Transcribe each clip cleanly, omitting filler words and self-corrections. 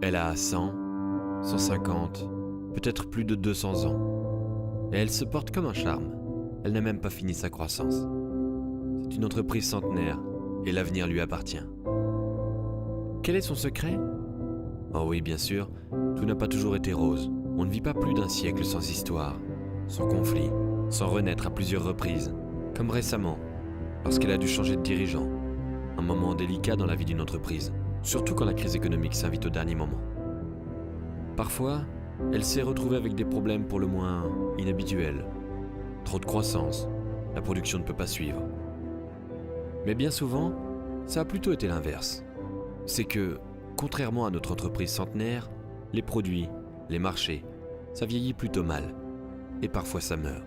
Elle a 100, 150, peut-être plus de 200 ans. Et elle se porte comme un charme. Elle n'a même pas fini sa croissance. C'est une entreprise centenaire et l'avenir lui appartient. Quel est son secret ? Oh oui, bien sûr, tout n'a pas toujours été rose. On ne vit pas plus d'un siècle sans histoire, sans conflit, sans renaître à plusieurs reprises, comme récemment, lorsqu'elle a dû changer de dirigeant. Un moment délicat dans la vie d'une entreprise, surtout quand la crise économique s'invite au dernier moment. Parfois, elle s'est retrouvée avec des problèmes pour le moins inhabituels. Trop de croissance, la production ne peut pas suivre. Mais bien souvent, ça a plutôt été l'inverse. C'est que, contrairement à notre entreprise centenaire, les produits, les marchés, ça vieillit plutôt mal. Et parfois ça meurt.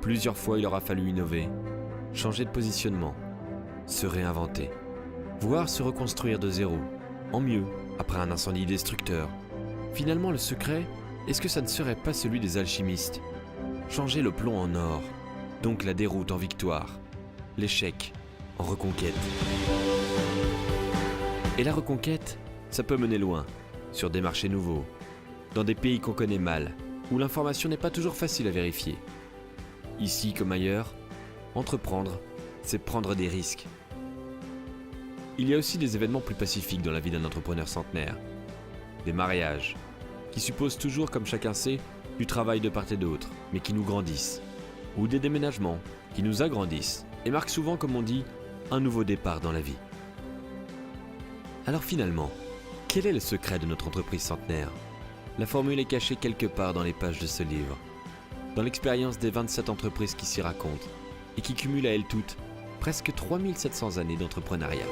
Plusieurs fois il aura fallu innover, changer de positionnement, se réinventer, voire se reconstruire de zéro, en mieux, après un incendie destructeur. Finalement, le secret, est-ce que ça ne serait pas celui des alchimistes ? Changer le plomb en or, donc la déroute en victoire, l'échec en reconquête. Et la reconquête, ça peut mener loin, sur des marchés nouveaux, dans des pays qu'on connaît mal, où l'information n'est pas toujours facile à vérifier. Ici comme ailleurs, entreprendre, c'est prendre des risques. Il y a aussi des événements plus pacifiques dans la vie d'un entrepreneur centenaire. Des mariages, qui supposent toujours, comme chacun sait, du travail de part et d'autre, mais qui nous grandissent. Ou des déménagements, qui nous agrandissent, et marquent souvent, comme on dit, un nouveau départ dans la vie. Alors finalement, quel est le secret de notre entreprise centenaire ? La formule est cachée quelque part dans les pages de ce livre, dans l'expérience des 27 entreprises qui s'y racontent, et qui cumulent à elles toutes presque 3700 années d'entrepreneuriat.